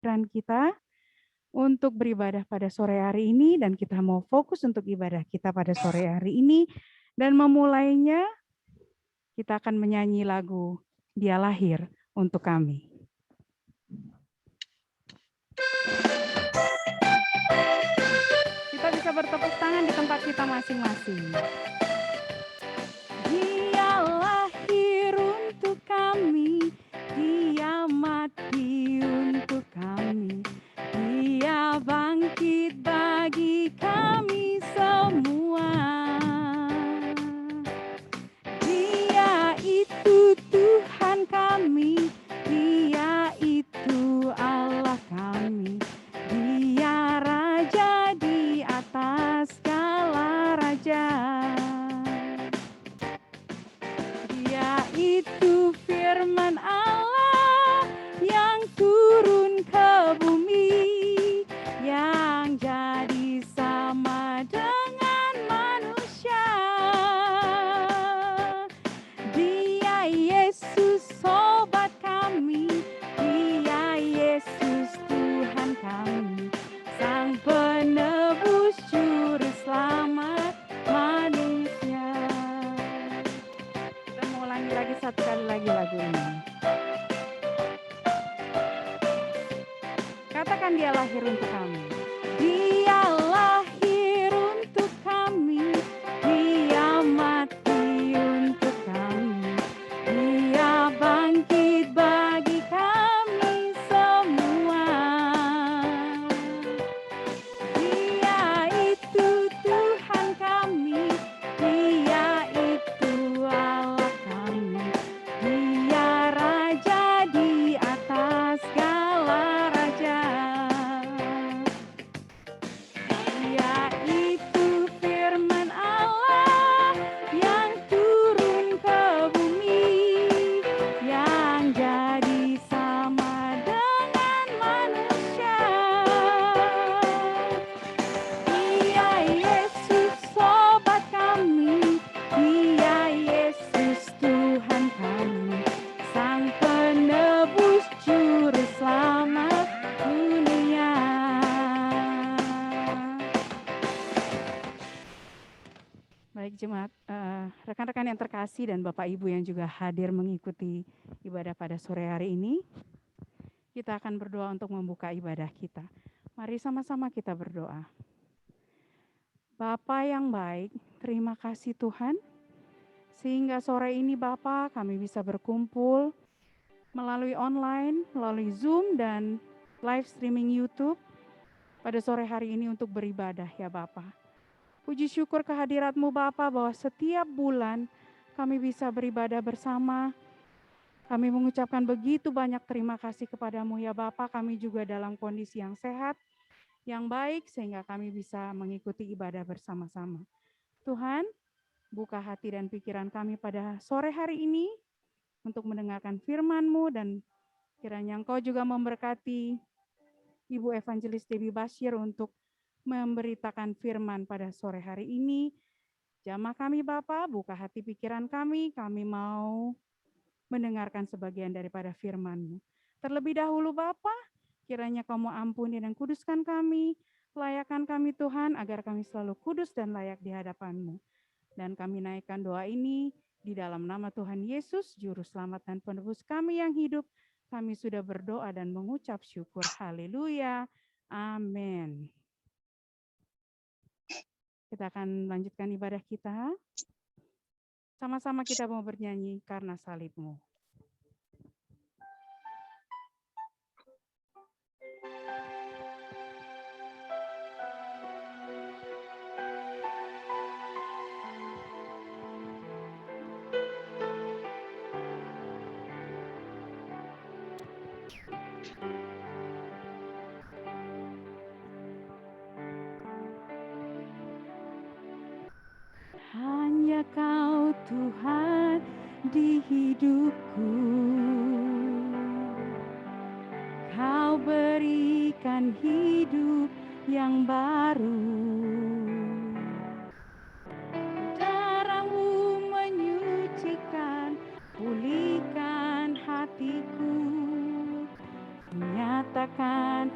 pikiran kita untuk beribadah pada sore hari ini, dan kita mau fokus untuk ibadah kita pada sore hari ini. Dan memulainya, kita akan menyanyi lagu Dia Lahir untuk Kami. Kita bisa bertepuk tangan di tempat kita masing-masing. Dia lahir untuk kami, Dia mati untuk kami, Dia bangkit bagi kami semua. Dia itu Tuhan kami, Dia itu Allah kami, Dia Raja di atas segala raja. Dia itu firman Allah yang turun ke bumi, yang jadi sama dengan manusia. Dia Yesus sobat kami, Dia Yesus Tuhan kami, Sang penebus juru selamat manusia. Kita mau ulangi lagi satu kali lagi lagu ini. Katakan Dia lahir untuk kami. Dia lahir untuk kami, Dia mati untuk kami, Dia bangkit bagi kami semua. Dia itu Tuhan kami, Dia itu Allah kami, Dia Raja di atas segala raja. Dia itu firman Allah yang turun ke bumi, yang jadi sama dengan manusia. Dia Yesus sobat kami, Dia Yesus Tuhan kami, Sang penebus juru selamat dunia. Baik jemaat, rekan-rekan yang terkasih dan Bapak Ibu yang juga hadir mengikuti ibadah pada sore hari ini, kita akan berdoa untuk membuka ibadah kita. Mari sama-sama kita berdoa. Bapa yang baik, terima kasih Tuhan, sehingga sore ini Bapa kami bisa berkumpul melalui online, melalui Zoom dan live streaming YouTube pada sore hari ini untuk beribadah ya Bapa. Puji syukur kehadirat-Mu Bapa bahwa setiap bulan kami bisa beribadah bersama. Kami mengucapkan begitu banyak terima kasih kepada-Mu ya Bapa. Kami juga dalam kondisi yang sehat, yang baik, sehingga kami bisa mengikuti ibadah bersama-sama. Tuhan, buka hati dan pikiran kami pada sore hari ini untuk mendengarkan firman-Mu, dan kiranya Engkau juga memberkati Ibu Evangelis Debbie Bashir untuk memberitakan firman pada sore hari ini. Jamah kami Bapa, buka hati pikiran kami mau mendengarkan sebagian daripada firman-Mu. Terlebih dahulu Bapa, kiranya Kau mau ampuni dan kuduskan kami, layakkan kami Tuhan, agar kami selalu kudus dan layak di hadapan-Mu. Dan kami naikkan doa ini di dalam nama Tuhan Yesus, Juru Selamat dan Penebus kami yang hidup. Kami sudah berdoa dan mengucap syukur. Haleluya. Amin. Kita akan lanjutkan ibadah kita. Sama-sama kita mau bernyanyi Karena Salib-Mu. Hanya Kau Tuhan di hidupku, Kau berikan hidup yang baru. Darah-Mu menyucikan, pulihkan hatiku, menyatakan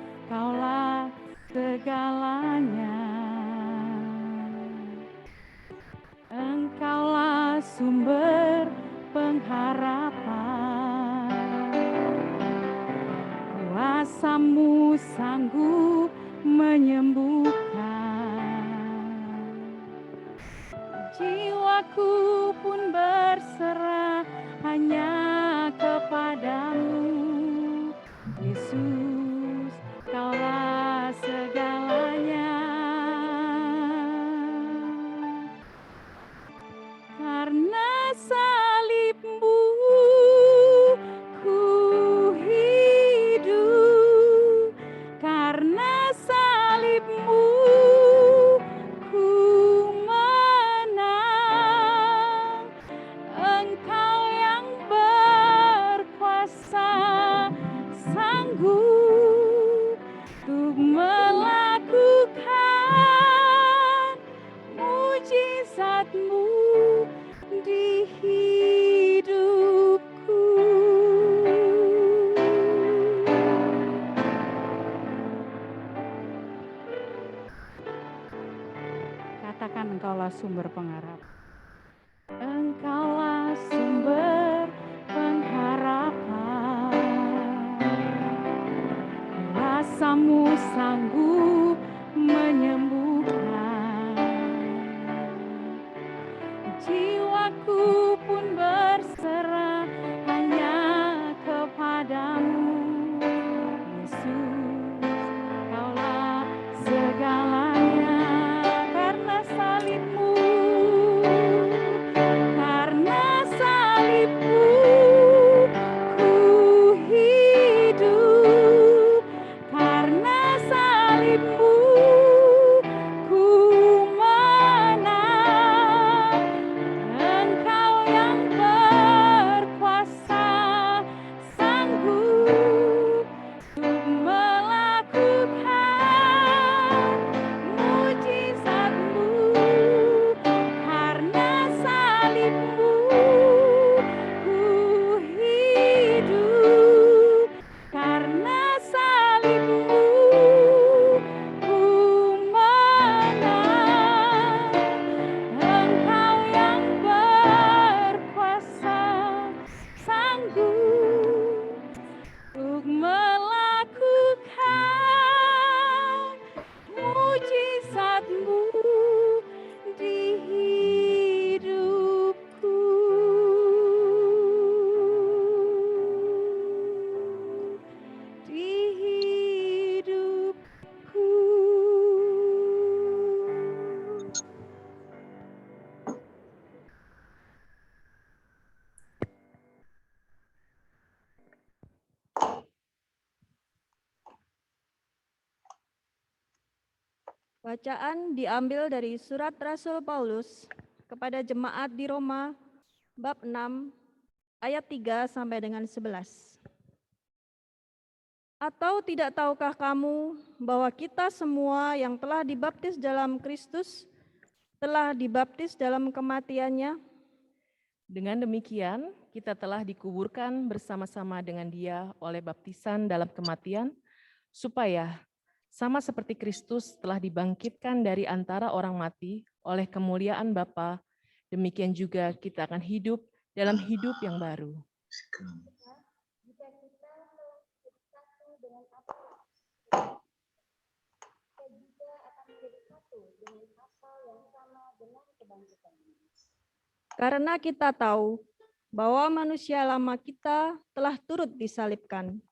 Rasamu sanggup menyembuhkan. Jiwaku pun berserah hanya kepadamu, Yesus, Kaulah segalanya. Karena salibmu ku hidup, karena salibmu ku menang. Engkau yang berkuasa sanggup untuk melakukan mujizat-Mu di hidupku. Katakan, Engkaulah sumber pengharapan. Engkaulah sumber pengharapan. Rasamu sanggup menyembuhkan. Jiwaku pun berserah hanya kepadamu, Yesus, Kaulah segalanya. Karena salibmu, karena salibmu ku hidup, karena salibmu ku menang. Engkau yang berkuasa sanggup untuk melakukan mujizat-Mu. Karena salibmu ku hidup, karena salibmu ku menang. Engkau yang berkuasa sanggup untuk melakukan mujizat-Mu di hidupku. Di hidupku. Bacaan diambil dari surat Rasul Paulus kepada jemaat di Roma, bab 6, ayat 3 sampai dengan 11. Atau tidak tahukah kamu bahwa kita semua yang telah dibaptis dalam Kristus telah dibaptis dalam kematiannya? Dengan demikian, kita telah dikuburkan bersama-sama dengan Dia oleh baptisan dalam kematian, supaya sama seperti Kristus telah dibangkitkan dari antara orang mati oleh kemuliaan Bapa, demikian juga kita akan hidup dalam hidup yang baru. Jika kita telah menjadi satu dengan apa kita juga akan menjadi satu dengan apa yang sama dengan kebangkitan. Karena kita tahu bahwa manusia lama kita telah turut disalibkan,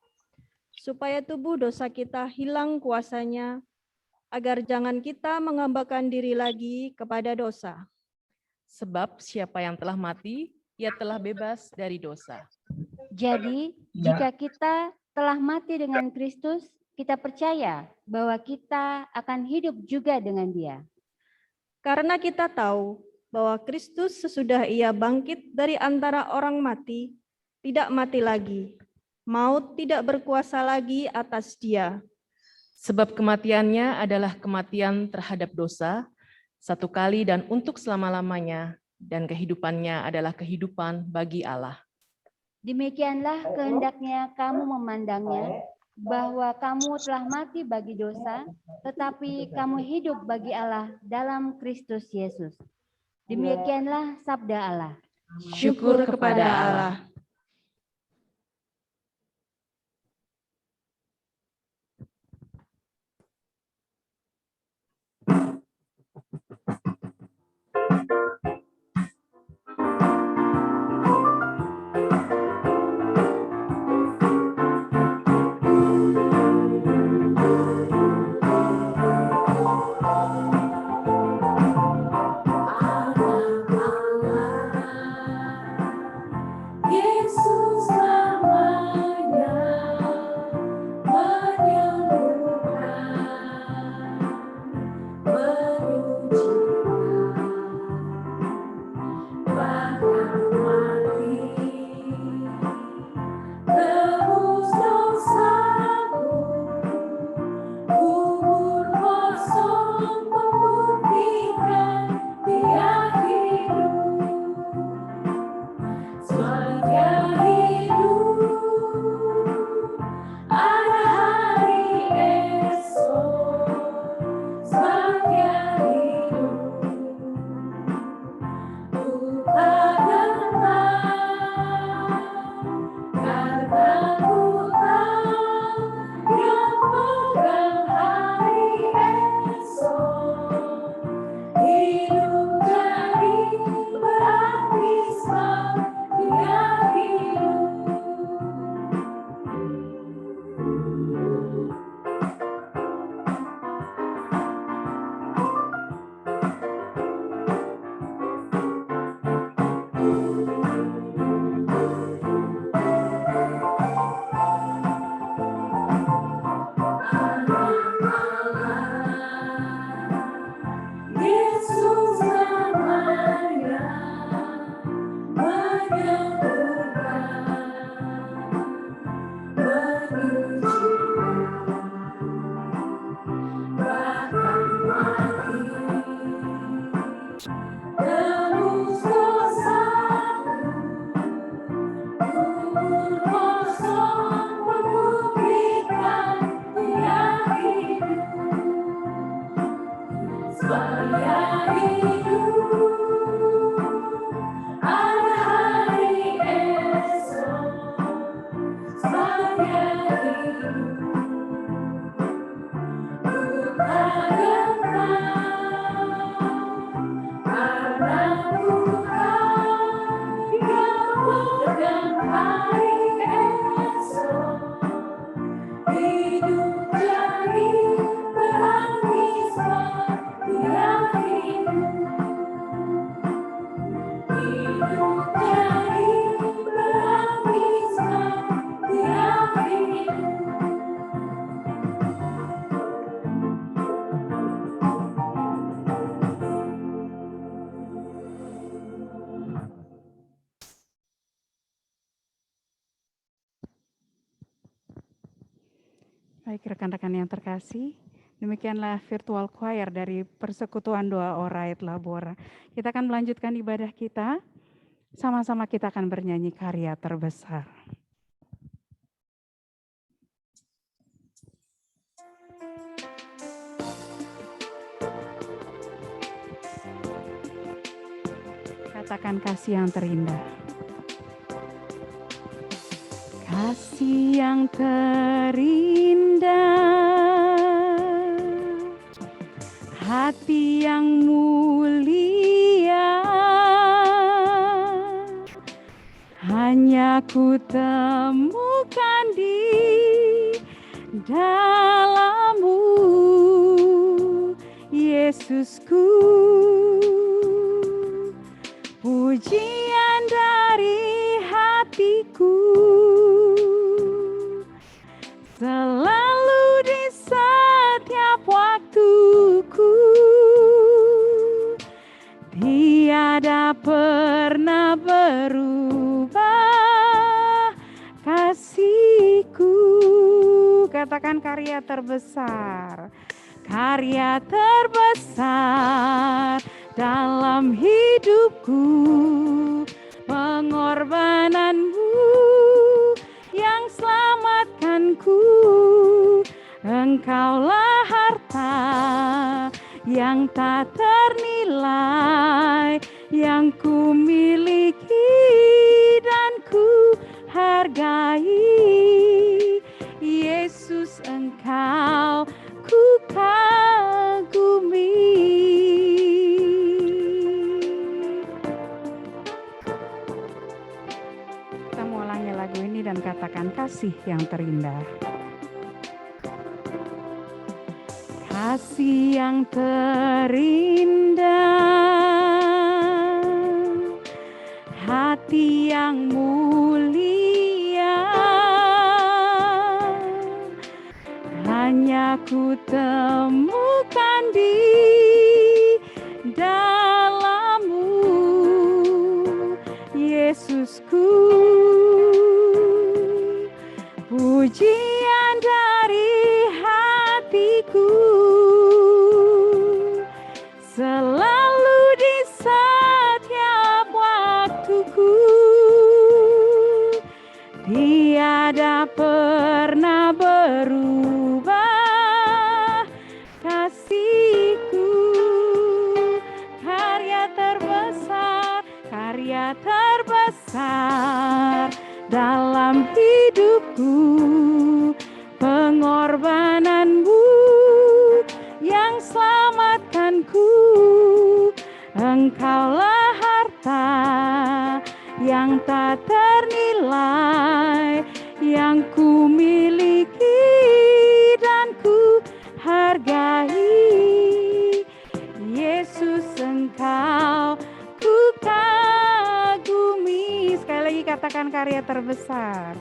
supaya tubuh dosa kita hilang kuasanya, agar jangan kita menghambakan diri lagi kepada dosa. Sebab siapa yang telah mati, ia telah bebas dari dosa. Jadi, jika kita telah mati dengan Kristus, kita percaya bahwa kita akan hidup juga dengan Dia. Karena kita tahu bahwa Kristus sesudah Ia bangkit dari antara orang mati, tidak mati lagi. Maut tidak berkuasa lagi atas Dia. Sebab kematiannya adalah kematian terhadap dosa, satu kali dan untuk selama-lamanya, dan kehidupannya adalah kehidupan bagi Allah. Demikianlah kehendaknya kamu memandangnya, bahwa kamu telah mati bagi dosa, tetapi kamu hidup bagi Allah dalam Kristus Yesus. Demikianlah sabda Allah. Syukur kepada Allah. Baik rekan-rekan yang terkasih, demikianlah virtual choir dari Persekutuan Doa Oraet Labora. Kita akan melanjutkan ibadah kita, sama-sama kita akan bernyanyi karya terbesar. Katakan kasih yang terindah. Kasih yang terindah, hati yang mulia, hanya ku temukan di dalam-Mu, Yesusku. Pujian dari hatiku selalu di setiap waktuku, tiada pernah berubah kasihku. Katakan karya terbesar, karya terbesar dalam hidupku, pengorbananmu yang selamatkanku. Engkaulah harta yang tak ternilai, yang ku miliki dan ku hargai. Yesus, Engkau ku kagumi. Kita mau ulangi lagu ini dan katakan kasih yang terindah. Kasih yang terindah, hati yang mulia, hanya ku temukan di dalam-Mu, Yesusku. Pujian dari hatiku selalu di setiap waktuku, tiada pernah berubah kasihku. Karya terbesar dalam hidupku, pengorbananmu yang selamatkanku. Engkaulah harta yang tak ternilai, yang ku miliki dan ku hargai. Yesus, Engkau ku kagumi. Sekali lagi katakan karya terbesar.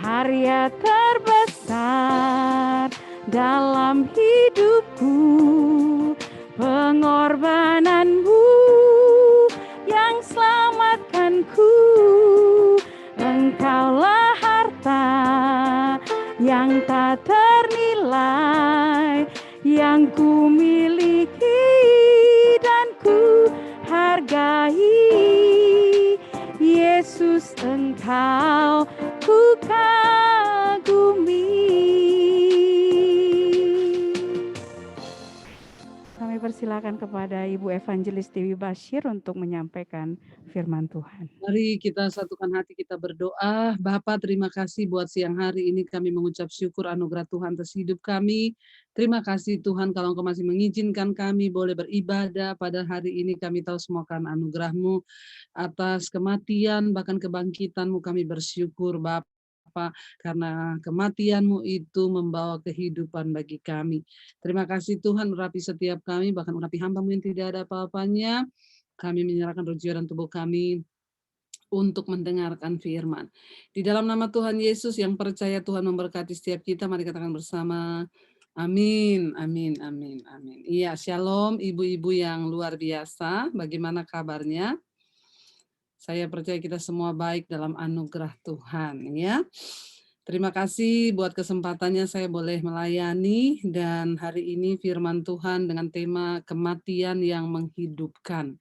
Karya terbesar dalam hidupku, pengorbananmu yang selamatkanku. Engkaulah harta yang tak ternilai, yang ku miliki dan ku hargai. Yesus, Engkau ku kagumi. Kami persilakan kepada Ibu Evangelis Dewi Bashir untuk menyampaikan firman Tuhan. Mari kita satukan hati, kita berdoa. Bapa, terima kasih buat siang hari ini kami mengucap syukur anugerah Tuhan atas hidup kami. Terima kasih Tuhan kalau Engkau masih mengizinkan kami boleh beribadah pada hari ini. Kami tahu semua karena anugerah-Mu atas kematian bahkan kebangkitan-Mu kami bersyukur Bapa. Karena kematian-Mu itu membawa kehidupan bagi kami. Terima kasih Tuhan, urapi setiap kami, bahkan urapi hamba-Mu yang tidak ada apa-apanya. Kami menyerahkan roh jiwa dan tubuh kami untuk mendengarkan firman. Di dalam nama Tuhan Yesus yang percaya Tuhan memberkati setiap kita, mari katakan bersama, amin, amin, amin, amin. Iya, shalom ibu-ibu yang luar biasa, bagaimana kabarnya? Saya percaya kita semua baik dalam anugerah Tuhan, ya. Terima kasih buat kesempatannya saya boleh melayani, dan hari ini firman Tuhan dengan tema kematian yang menghidupkan.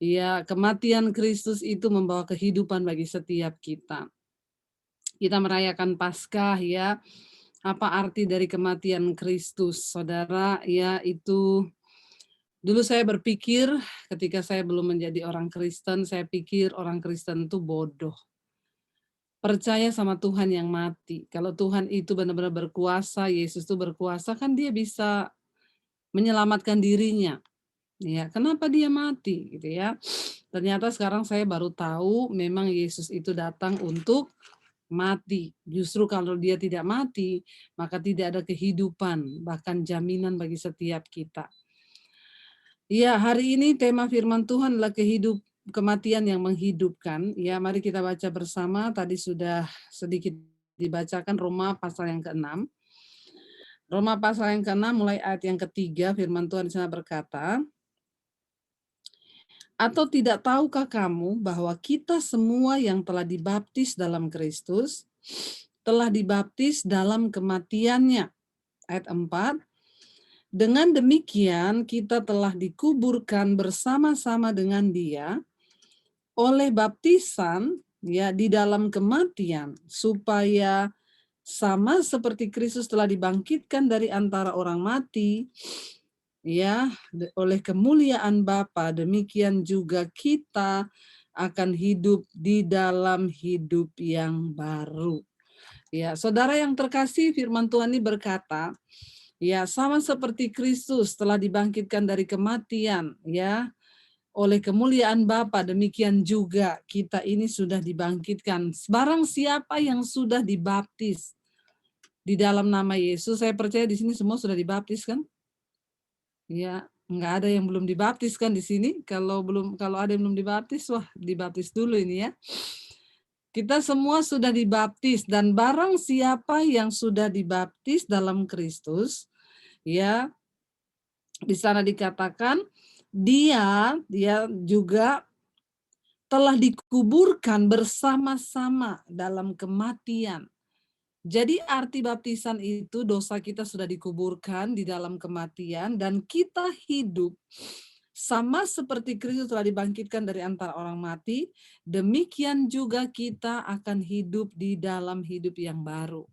Ya, kematian Kristus itu membawa kehidupan bagi setiap kita. Kita merayakan Paskah ya. Apa arti dari kematian Kristus? Saudara, ya itu dulu saya berpikir ketika saya belum menjadi orang Kristen, saya pikir orang Kristen itu bodoh. Percaya sama Tuhan yang mati. Kalau Tuhan itu benar-benar berkuasa, Yesus itu berkuasa, kan dia bisa menyelamatkan dirinya. Ya, kenapa dia mati gitu ya? Ternyata sekarang saya baru tahu memang Yesus itu datang untuk mati. Justru kalau dia tidak mati, maka tidak ada kehidupan, bahkan jaminan bagi setiap kita. Ya, hari ini tema firman Tuhan adalah kematian yang menghidupkan. Ya, mari kita baca bersama. Tadi sudah sedikit dibacakan Roma pasal yang ke-6. Roma pasal yang ke-6 mulai ayat yang ke-3, firman Tuhan di sana berkata, atau tidak tahukah kamu bahwa kita semua yang telah dibaptis dalam Kristus, telah dibaptis dalam kematiannya. Ayat 4, dengan demikian kita telah dikuburkan bersama-sama dengan dia oleh baptisan ya di dalam kematian, supaya sama seperti Kristus telah dibangkitkan dari antara orang mati, ya, oleh kemuliaan Bapa, demikian juga kita akan hidup di dalam hidup yang baru. Ya, saudara yang terkasih, firman Tuhan ini berkata, ya, sama seperti Kristus telah dibangkitkan dari kematian, ya, oleh kemuliaan Bapa, demikian juga kita ini sudah dibangkitkan. Barang siapa yang sudah dibaptis di dalam nama Yesus, saya percaya di sini semua sudah dibaptis kan? Ya, nggak ada yang belum dibaptis kan di sini. Kalau ada yang belum dibaptis, wah dibaptis dulu ini ya. Kita semua sudah dibaptis, dan barang siapa yang sudah dibaptis dalam Kristus, ya di sana dikatakan dia juga telah dikuburkan bersama-sama dalam kematian. Jadi arti baptisan itu dosa kita sudah dikuburkan di dalam kematian dan kita hidup sama seperti Kristus telah dibangkitkan dari antara orang mati, demikian juga kita akan hidup di dalam hidup yang baru.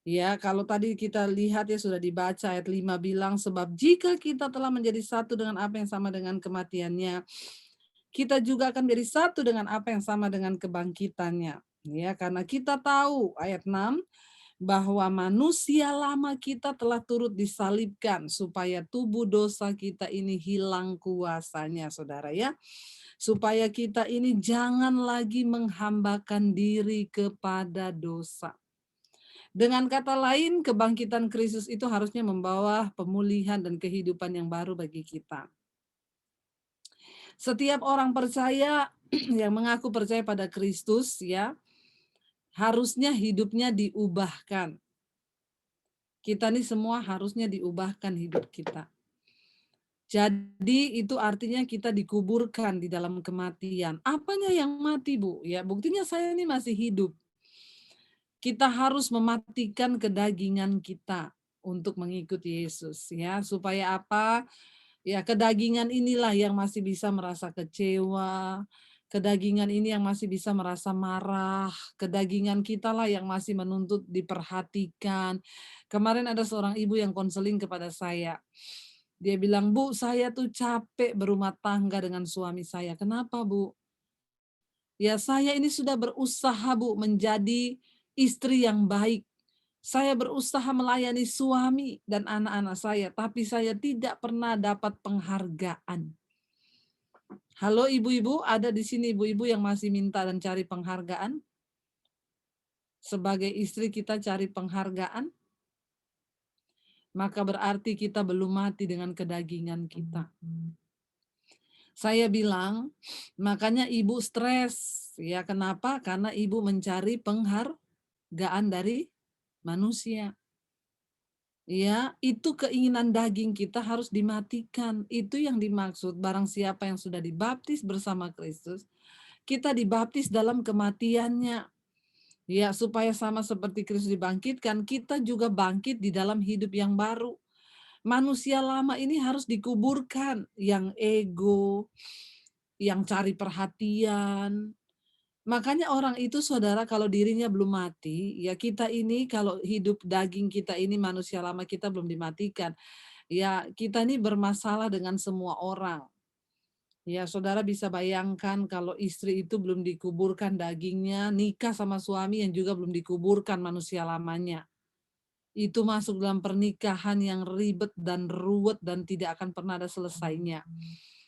Ya, kalau tadi kita lihat ya sudah dibaca ayat 5 bilang, sebab jika kita telah menjadi satu dengan apa yang sama dengan kematiannya, kita juga akan menjadi satu dengan apa yang sama dengan kebangkitannya. Ya, karena kita tahu ayat 6 bahwa manusia lama kita telah turut disalibkan supaya tubuh dosa kita ini hilang kuasanya, saudara ya. Supaya kita ini jangan lagi menghambakan diri kepada dosa. Dengan kata lain, kebangkitan Kristus itu harusnya membawa pemulihan dan kehidupan yang baru bagi kita. Setiap orang percaya yang mengaku percaya pada Kristus ya, harusnya hidupnya diubahkan. Kita nih semua harusnya diubahkan hidup kita. Jadi itu artinya kita dikuburkan di dalam kematian. Apanya yang mati, Bu? Ya, buktinya saya ini masih hidup. Kita harus mematikan kedagingan kita untuk mengikuti Yesus ya, supaya apa? Ya, kedagingan inilah yang masih bisa merasa kecewa, kedagingan ini yang masih bisa merasa marah, kedagingan kita lah yang masih menuntut diperhatikan. Kemarin ada seorang ibu yang konseling kepada saya. Dia bilang, "Bu, saya tuh capek berumah tangga dengan suami saya." "Kenapa, Bu?" "Ya, saya ini sudah berusaha, Bu, menjadi istri yang baik. Saya berusaha melayani suami dan anak-anak saya, tapi saya tidak pernah dapat penghargaan." Halo ibu-ibu, ada di sini ibu-ibu yang masih minta dan cari penghargaan? Sebagai istri kita cari penghargaan, maka berarti kita belum mati dengan kedagingan kita. Saya bilang, makanya ibu stres. Ya, kenapa? Karena ibu mencari penghargaan dari manusia. Ya, itu keinginan daging kita harus dimatikan. Itu yang dimaksud barang siapa yang sudah dibaptis bersama Kristus, kita dibaptis dalam kematiannya. Ya, supaya sama seperti Kristus dibangkitkan, kita juga bangkit di dalam hidup yang baru. Manusia lama ini harus dikuburkan, yang ego, yang cari perhatian. Makanya orang itu saudara kalau dirinya belum mati, ya kita ini kalau hidup daging kita ini manusia lama kita belum dimatikan, ya kita ini bermasalah dengan semua orang. Ya saudara bisa bayangkan kalau istri itu belum dikuburkan dagingnya, nikah sama suami yang juga belum dikuburkan manusia lamanya. Itu masuk dalam pernikahan yang ribet dan ruwet dan tidak akan pernah ada selesainya.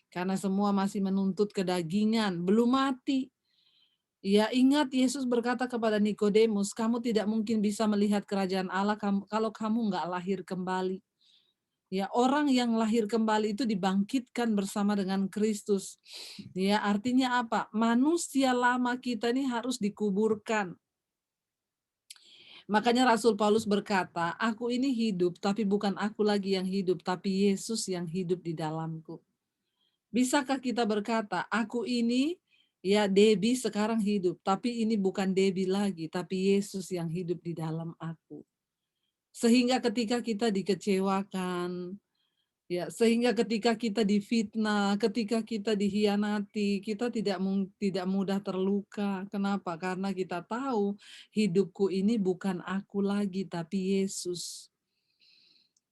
Karena semua masih menuntut kedagingan, belum mati. Ya, ingat Yesus berkata kepada Nikodemus, "Kamu tidak mungkin bisa melihat kerajaan Allah kalau kamu nggak lahir kembali." Ya, orang yang lahir kembali itu dibangkitkan bersama dengan Kristus. Ya, artinya apa? Manusia lama kita ini harus dikuburkan. Makanya Rasul Paulus berkata, "Aku ini hidup, tapi bukan aku lagi yang hidup, tapi Yesus yang hidup di dalamku." Bisakah kita berkata, "Aku ini, ya Debbie sekarang hidup, tapi ini bukan Debbie lagi, tapi Yesus yang hidup di dalam aku." Sehingga ketika kita dikecewakan, ya, sehingga ketika kita difitnah, ketika kita dikhianati, kita tidak mudah terluka. Kenapa? Karena kita tahu hidupku ini bukan aku lagi, tapi Yesus.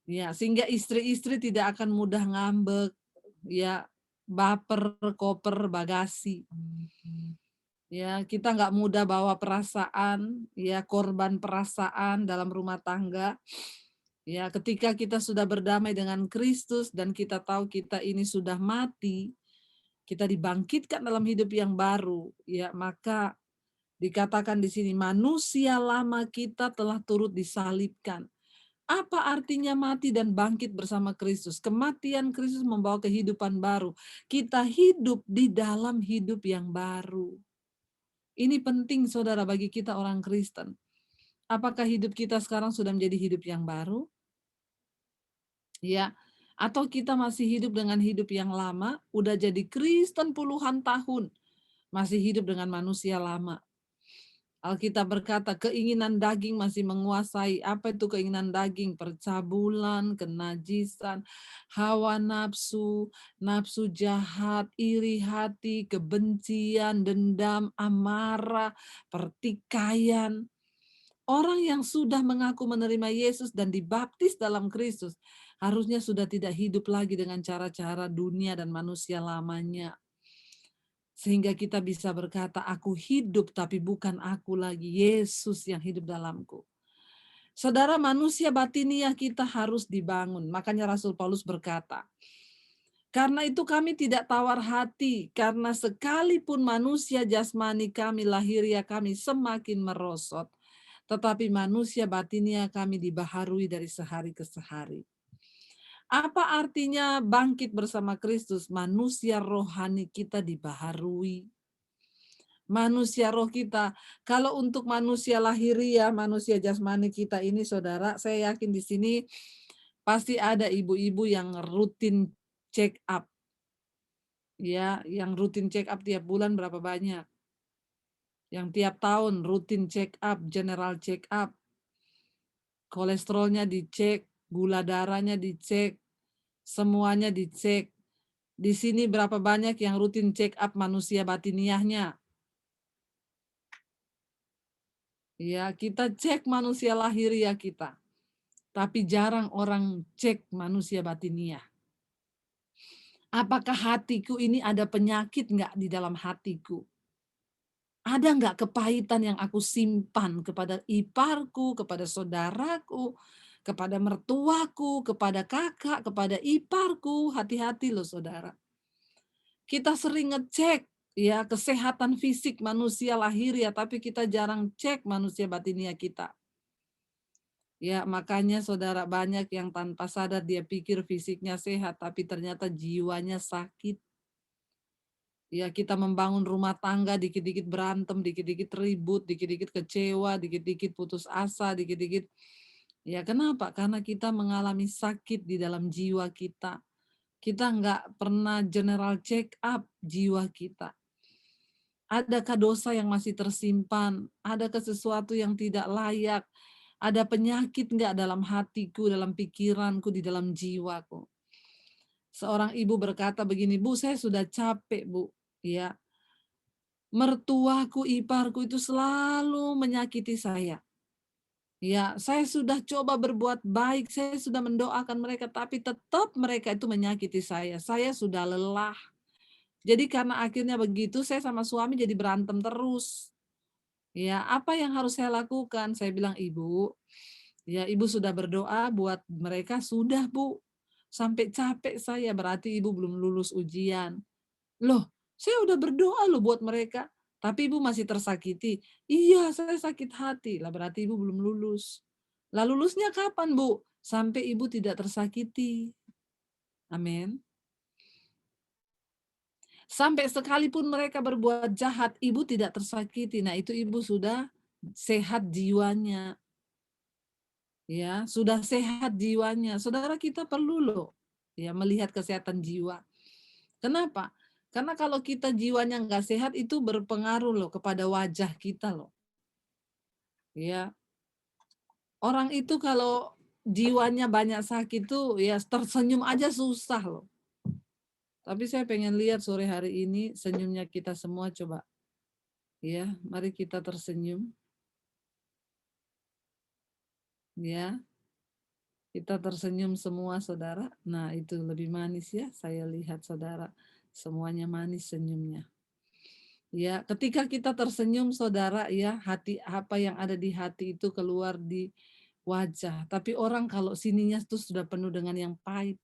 Ya, sehingga istri-istri tidak akan mudah ngambek, ya, baper, koper, bagasi. Ya, kita nggak mudah bawa perasaan, ya, korban perasaan dalam rumah tangga. Ya, ketika kita sudah berdamai dengan Kristus dan kita tahu kita ini sudah mati, kita dibangkitkan dalam hidup yang baru, ya, maka dikatakan di sini manusia lama kita telah turut disalibkan. Apa artinya mati dan bangkit bersama Kristus? Kematian Kristus membawa kehidupan baru. Kita hidup di dalam hidup yang baru. Ini penting saudara bagi kita orang Kristen. Apakah hidup kita sekarang sudah menjadi hidup yang baru? Ya, atau kita masih hidup dengan hidup yang lama, udah jadi Kristen puluhan tahun, masih hidup dengan manusia lama. Alkitab berkata keinginan daging masih menguasai. Apa itu keinginan daging? Percabulan, kenajisan, hawa nafsu, nafsu jahat, iri hati, kebencian, dendam, amarah, pertikaian. Orang yang sudah mengaku menerima Yesus dan dibaptis dalam Kristus harusnya sudah tidak hidup lagi dengan cara-cara dunia dan manusia lamanya. Sehingga kita bisa berkata, aku hidup tapi bukan aku lagi, Yesus yang hidup dalamku. Saudara, manusia batiniah kita harus dibangun. Makanya Rasul Paulus berkata, karena itu kami tidak tawar hati, karena sekalipun manusia jasmani kami, lahiriah kami semakin merosot, tetapi manusia batiniah kami dibaharui dari sehari ke sehari. Apa artinya bangkit bersama Kristus? Manusia rohani kita dibaharui. Manusia roh kita. Kalau untuk manusia lahiriah, manusia jasmani kita ini saudara, saya yakin di sini pasti ada ibu-ibu yang rutin check up. Ya, yang rutin check up tiap bulan berapa banyak? Yang tiap tahun rutin check up, general check up. Kolesterolnya dicek, gula darahnya dicek, semuanya dicek. Di sini berapa banyak yang rutin check up manusia batiniahnya? Ya, kita cek manusia lahiriah kita. Tapi jarang orang cek manusia batiniah. Apakah hatiku ini ada penyakit nggak di dalam hatiku? Ada nggak kepahitan yang aku simpan kepada iparku, kepada saudaraku, kepada mertuaku, kepada kakak, kepada iparku? Hati-hati loh saudara. Kita sering ngecek ya kesehatan fisik manusia lahir ya, tapi kita jarang cek manusia batinia kita. Ya, makanya saudara banyak yang tanpa sadar dia pikir fisiknya sehat, tapi ternyata jiwanya sakit. Ya, kita membangun rumah tangga, dikit-dikit berantem, dikit-dikit ribut, dikit-dikit kecewa, dikit-dikit putus asa, dikit-dikit. Ya, kenapa? Karena kita mengalami sakit di dalam jiwa kita. Kita nggak pernah general check up jiwa kita. Adakah dosa yang masih tersimpan? Adakah sesuatu yang tidak layak? Ada penyakit nggak dalam hatiku, dalam pikiranku, di dalam jiwaku? Seorang ibu berkata begini, Bu, saya sudah capek, Bu. Ya, mertuaku, iparku itu selalu menyakiti saya. Ya, saya sudah coba berbuat baik, saya sudah mendoakan mereka, tapi tetap mereka itu menyakiti saya. Saya sudah lelah. Jadi karena akhirnya begitu, saya sama suami jadi berantem terus. Ya, apa yang harus saya lakukan? Saya bilang, Ibu, ya Ibu sudah berdoa buat mereka, sudah Bu. Sampai capek saya, berarti Ibu belum lulus ujian. Loh, saya udah berdoa loh buat mereka, tapi Ibu masih tersakiti. Iya, saya sakit hati. Lah berarti Ibu belum lulus. Lah lulusnya kapan, Bu? Sampai Ibu tidak tersakiti. Amin. Sampai sekalipun mereka berbuat jahat, Ibu tidak tersakiti. Nah, itu Ibu sudah sehat jiwanya. Ya, sudah sehat jiwanya. Saudara, kita perlu loh ya melihat kesehatan jiwa. Kenapa? Karena kalau kita jiwanya nggak sehat itu berpengaruh loh kepada wajah kita loh. Ya, orang itu kalau jiwanya banyak sakit tuh ya tersenyum aja susah loh. Tapi saya pengen lihat sore hari ini senyumnya kita semua coba. Ya, mari kita tersenyum. Ya, kita tersenyum semua saudara. Nah, itu lebih manis ya. Saya lihat saudara semuanya manis senyumnya. Ya, ketika kita tersenyum saudara ya, hati apa yang ada di hati itu keluar di wajah. Tapi orang kalau sininya tuh sudah penuh dengan yang pahit.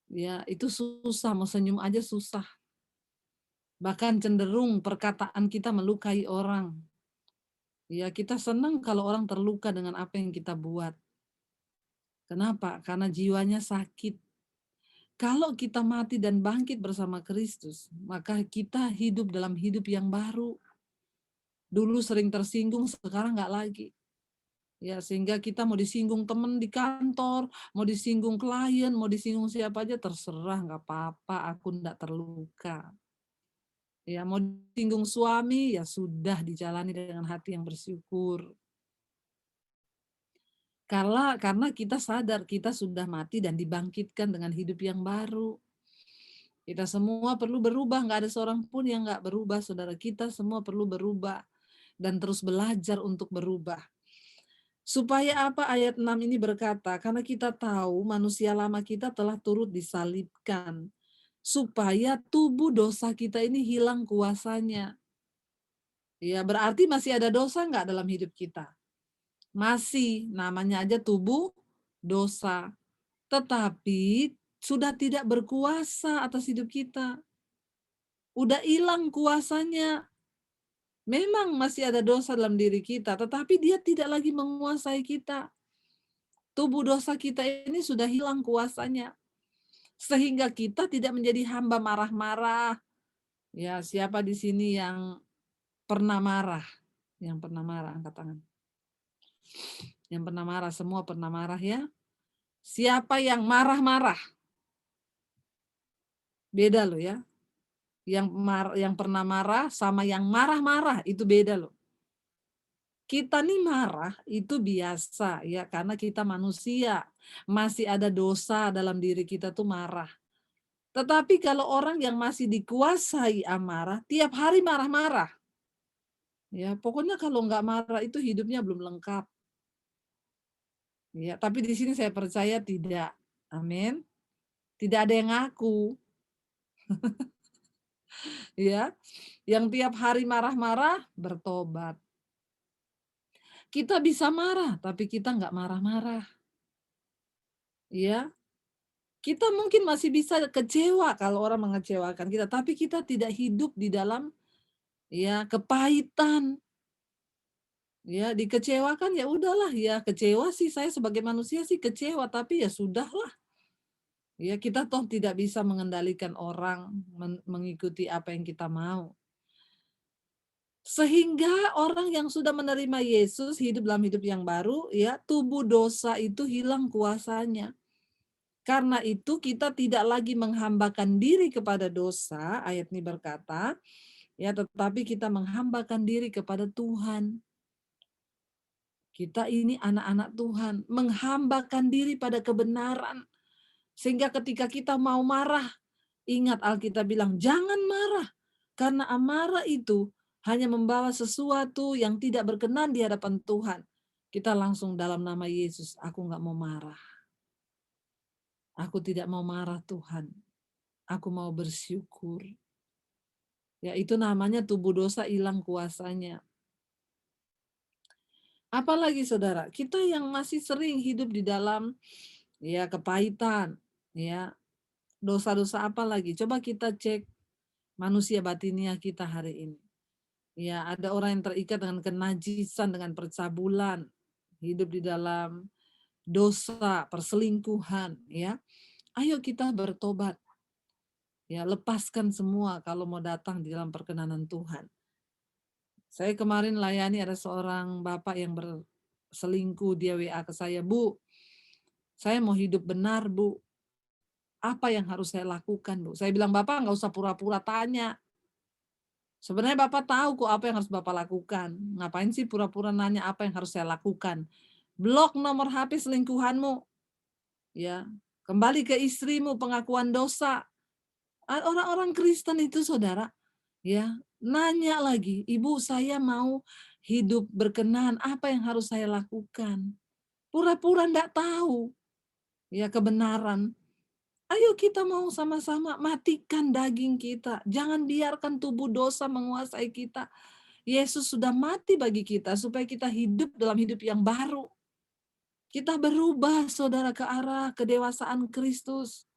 Ya, itu susah, mau senyum aja susah. Bahkan cenderung perkataan kita melukai orang. Ya, kita senang kalau orang terluka dengan apa yang kita buat. Kenapa? Karena jiwanya sakit. Kalau kita mati dan bangkit bersama Kristus, maka kita hidup dalam hidup yang baru. Dulu sering tersinggung, sekarang nggak lagi. Ya, sehingga kita mau disinggung teman di kantor, mau disinggung klien, mau disinggung siapa aja terserah, nggak apa-apa, aku nggak terluka. Ya, mau disinggung suami, ya sudah dijalani dengan hati yang bersyukur. Karena kita sadar kita sudah mati dan dibangkitkan dengan hidup yang baru. Kita semua perlu berubah, nggak ada seorang pun yang nggak berubah, saudara. Kita semua perlu berubah dan terus belajar untuk berubah. Supaya apa ayat 6 ini berkata, karena kita tahu manusia lama kita telah turut disalibkan, supaya tubuh dosa kita ini hilang kuasanya. Ya, berarti masih ada dosa nggak dalam hidup kita? Masih, namanya aja tubuh dosa. Tetapi sudah tidak berkuasa atas hidup kita. Udah hilang kuasanya. Memang masih ada dosa dalam diri kita, tetapi dia tidak lagi menguasai kita. Tubuh dosa kita ini sudah hilang kuasanya. Sehingga kita tidak menjadi hamba marah-marah. Ya, siapa di sini yang pernah marah? Yang pernah marah, angkat tangan. Yang pernah marah, semua pernah marah ya. Siapa yang marah-marah? Beda loh ya. Yang pernah marah sama yang marah-marah itu beda loh. Kita nih marah itu biasa ya karena kita manusia. Masih ada dosa dalam diri kita tuh marah. Tetapi kalau orang yang masih dikuasai amarah, tiap hari marah-marah. Ya, pokoknya kalau nggak marah itu hidupnya belum lengkap. Ya, tapi di sini saya percaya tidak. Amin. tidak ada yang ngaku, ya. Yang tiap hari marah-marah, bertobat. Kita bisa marah, tapi kita nggak marah-marah, ya. Kita mungkin masih bisa kecewa kalau orang mengecewakan kita, tapi kita tidak hidup di dalam, ya, kepahitan. Ya, dikecewakan ya udahlah, ya kecewa sih saya sebagai manusia sih kecewa, tapi ya sudahlah. Ya, kita toh tidak bisa mengendalikan orang mengikuti apa yang kita mau. Sehingga orang yang sudah menerima Yesus hidup dalam hidup yang baru, ya, tubuh dosa itu hilang kuasanya. Karena itu kita tidak lagi menghambakan diri kepada dosa, ayat ini berkata, ya, tetapi kita menghambakan diri kepada Tuhan. Kita ini anak-anak Tuhan, menghambakan diri pada kebenaran. Sehingga ketika kita mau marah, ingat Alkitab bilang, jangan marah. Karena amarah itu hanya membawa sesuatu yang tidak berkenan di hadapan Tuhan. Kita langsung dalam nama Yesus, aku nggak mau marah. Aku tidak mau marah Tuhan. Aku mau bersyukur. Ya, itu namanya tubuh dosa hilang kuasanya. Apalagi saudara, kita yang masih sering hidup di dalam, ya, kepahitan, ya, dosa-dosa apa lagi? Coba kita cek manusia batinia kita hari ini. Ya, ada orang yang terikat dengan kenajisan, dengan percabulan, hidup di dalam dosa, perselingkuhan, ya. Ayo kita bertobat. Ya, lepaskan semua kalau mau datang di dalam perkenanan Tuhan. Saya kemarin layani ada seorang bapak yang berselingkuh, dia WA ke saya, Bu, saya mau hidup benar, Bu. Apa yang harus saya lakukan, Bu? Saya bilang, Bapak nggak usah pura-pura tanya. Sebenarnya Bapak tahu kok apa yang harus Bapak lakukan. Ngapain sih pura-pura nanya apa yang harus saya lakukan? Blok nomor HP selingkuhanmu. Ya, kembali ke istrimu, pengakuan dosa. Orang-orang Kristen itu saudara, ya, nanya lagi, Ibu saya mau hidup berkenan, apa yang harus saya lakukan? Pura-pura enggak tahu, ya, kebenaran. Ayo kita mau sama-sama matikan daging kita. Jangan biarkan tubuh dosa menguasai kita. Yesus sudah mati bagi kita supaya kita hidup dalam hidup yang baru. Kita berubah saudara ke arah kedewasaan Kristus.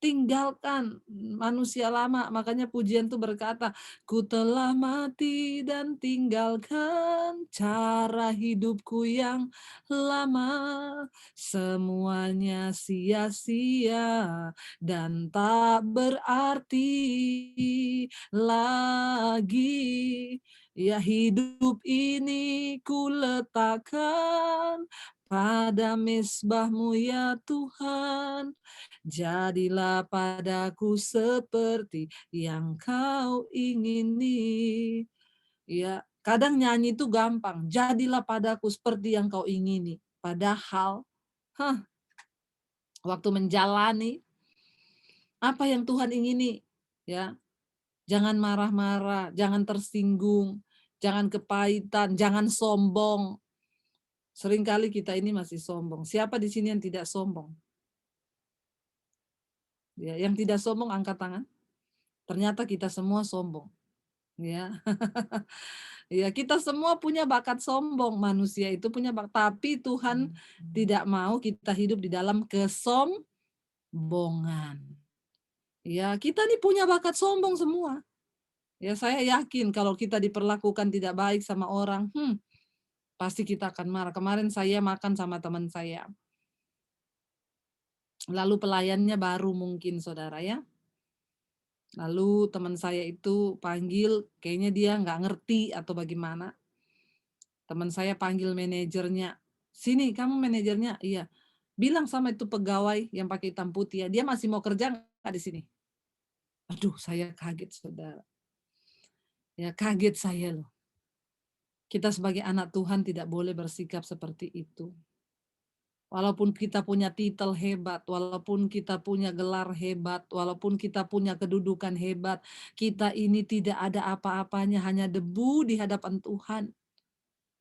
Tinggalkan manusia lama. Makanya pujian itu berkata, ku telah mati dan tinggalkan cara hidupku yang lama. Semuanya sia-sia dan tak berarti lagi. Ya, hidup ini ku letakkan pada mezbahmu ya Tuhan. Jadilah padaku seperti yang kau ingini. Ya, kadang nyanyi itu gampang. Jadilah padaku seperti yang kau ingini. Padahal, waktu menjalani apa yang Tuhan ingini, ya, jangan marah-marah, jangan tersinggung, jangan kepahitan, jangan sombong. Seringkali kita ini masih sombong. Siapa di sini yang tidak sombong? Ya, yang tidak sombong angkat tangan. Ternyata kita semua sombong. Ya. Ya, kita semua punya bakat sombong. Manusia itu punya bakat, tapi Tuhan tidak mau kita hidup di dalam kesombongan. Ya, kita nih punya bakat sombong semua. Ya, saya yakin kalau kita diperlakukan tidak baik sama orang, pasti kita akan marah. Kemarin saya makan sama teman saya. Lalu pelayannya baru mungkin saudara ya. Lalu teman saya itu panggil, kayaknya dia nggak ngerti atau bagaimana. Teman saya panggil manajernya, sini kamu manajernya, iya. Bilang sama itu pegawai yang pakai hitam putih ya, dia masih mau kerja nggak di sini? Aduh, saya kaget saudara. Ya kaget saya loh. Kita sebagai anak Tuhan tidak boleh bersikap seperti itu. Walaupun kita punya titel hebat, walaupun kita punya gelar hebat, walaupun kita punya kedudukan hebat, kita ini tidak ada apa-apanya, hanya debu di hadapan Tuhan.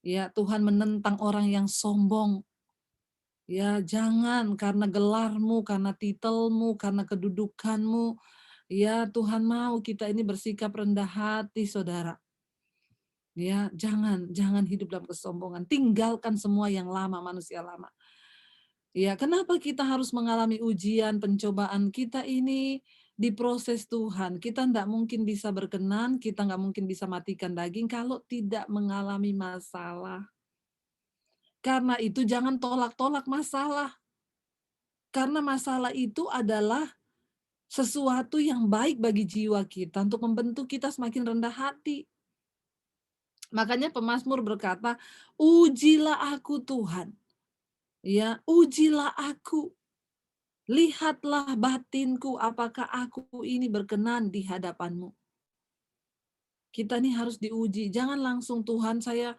Ya, Tuhan menentang orang yang sombong. Ya, jangan karena gelarmu, karena titelmu, karena kedudukanmu. Ya, Tuhan mau kita ini bersikap rendah hati, saudara. Ya, jangan hidup dalam kesombongan. Tinggalkan semua yang lama, manusia lama. Ya, kenapa kita harus mengalami ujian, pencobaan? Kita ini diproses Tuhan. Kita tidak mungkin bisa berkenan, kita nggak mungkin bisa matikan daging kalau tidak mengalami masalah. Karena itu jangan tolak-tolak masalah. Karena masalah itu adalah sesuatu yang baik bagi jiwa kita untuk membentuk kita semakin rendah hati. Makanya pemazmur berkata, ujilah aku Tuhan. Ya, ujilah aku. Lihatlah batinku, apakah aku ini berkenan di hadapanmu. Kita ini harus diuji. Jangan langsung, Tuhan saya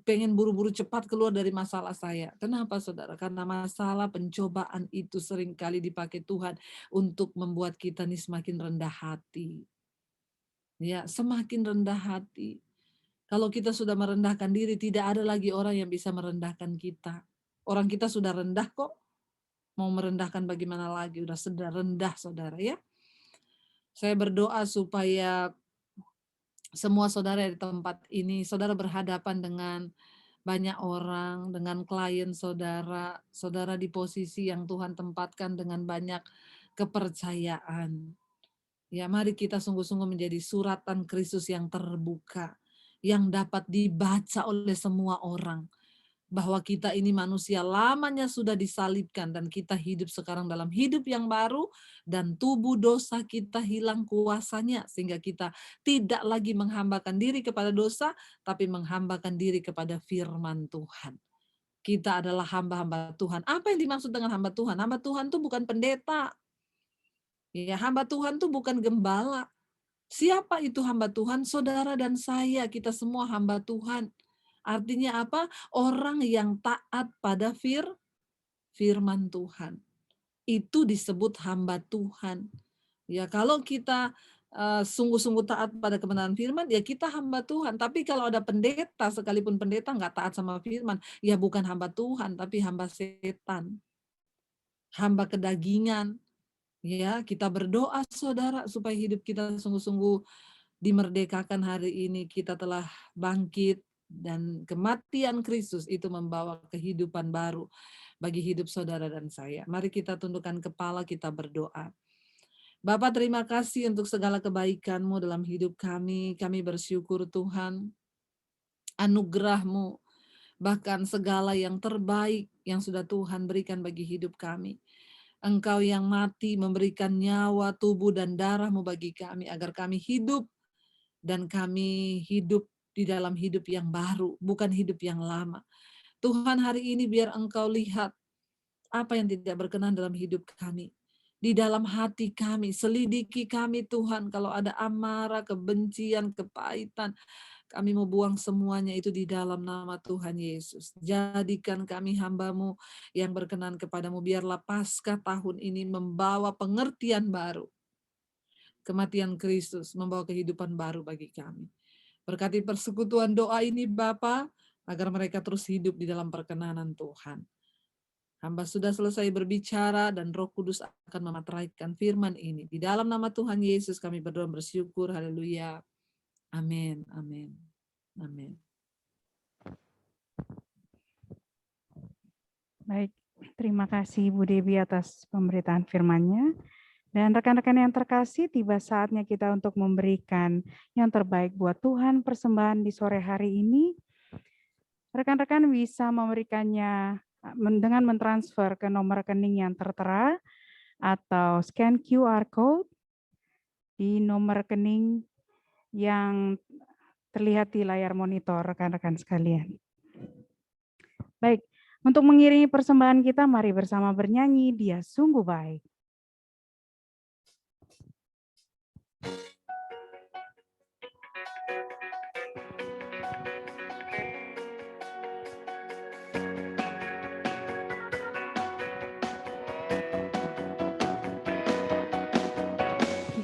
pengen buru-buru cepat keluar dari masalah saya. Kenapa saudara? Karena masalah pencobaan itu seringkali dipakai Tuhan untuk membuat kita ini semakin rendah hati. Ya, semakin rendah hati. Kalau kita sudah merendahkan diri, tidak ada lagi orang yang bisa merendahkan kita. Orang kita sudah rendah kok. Mau merendahkan bagaimana lagi? Sudah rendah saudara ya. Saya berdoa supaya semua saudara di tempat ini, saudara berhadapan dengan banyak orang, dengan klien saudara, saudara di posisi yang Tuhan tempatkan dengan banyak kepercayaan. Ya, mari kita sungguh-sungguh menjadi suratan Kristus yang terbuka, yang dapat dibaca oleh semua orang. Bahwa kita ini manusia lamanya sudah disalibkan dan kita hidup sekarang dalam hidup yang baru dan tubuh dosa kita hilang kuasanya sehingga kita tidak lagi menghambakan diri kepada dosa tapi menghambakan diri kepada firman Tuhan. Kita adalah hamba-hamba Tuhan. Apa yang dimaksud dengan hamba Tuhan? Hamba Tuhan itu bukan pendeta. Ya, hamba Tuhan itu bukan gembala. Siapa itu hamba Tuhan? Saudara dan saya, kita semua hamba Tuhan. Artinya apa? Orang yang taat pada firman Tuhan. Itu disebut hamba Tuhan. Ya, kalau kita sungguh-sungguh taat pada kebenaran firman, ya kita hamba Tuhan. Tapi kalau ada pendeta, sekalipun pendeta nggak taat sama firman, ya bukan hamba Tuhan, tapi hamba setan. Hamba kedagingan. Ya, kita berdoa saudara supaya hidup kita sungguh-sungguh dimerdekakan hari ini. Kita telah bangkit dan kematian Kristus itu membawa kehidupan baru bagi hidup saudara dan saya. Mari kita tundukkan kepala, kita berdoa. Bapa, terima kasih untuk segala kebaikan-Mu dalam hidup kami. Kami bersyukur Tuhan, anugerah-Mu, bahkan segala yang terbaik yang sudah Tuhan berikan bagi hidup kami. Engkau yang mati memberikan nyawa, tubuh, dan darah-Mu bagi kami agar kami hidup dan kami hidup di dalam hidup yang baru, bukan hidup yang lama. Tuhan, hari ini biar Engkau lihat apa yang tidak berkenan dalam hidup kami. Di dalam hati kami, selidiki kami Tuhan, kalau ada amarah, kebencian, kepahitan, kami mau buang semuanya itu di dalam nama Tuhan Yesus. Jadikan kami hamba-Mu yang berkenan kepadamu. Biarlah Paskah tahun ini membawa pengertian baru. Kematian Kristus membawa kehidupan baru bagi kami. Berkati persekutuan doa ini Bapa, agar mereka terus hidup di dalam perkenanan Tuhan. Hamba sudah selesai berbicara dan Roh Kudus akan memateraikan firman ini. Di dalam nama Tuhan Yesus kami berdoa bersyukur. Haleluya. Amin. Amin. Amin. Baik, terima kasih Bu Debbie atas pemberitaan firman-Nya. Dan rekan-rekan yang terkasih, tiba saatnya kita untuk memberikan yang terbaik buat Tuhan persembahan di sore hari ini. Rekan-rekan bisa memberikannya dengan mentransfer ke nomor rekening yang tertera atau scan QR code di nomor rekening yang terlihat di layar monitor rekan-rekan sekalian. Baik, untuk mengiringi persembahan kita, mari bersama bernyanyi Dia Sungguh Baik.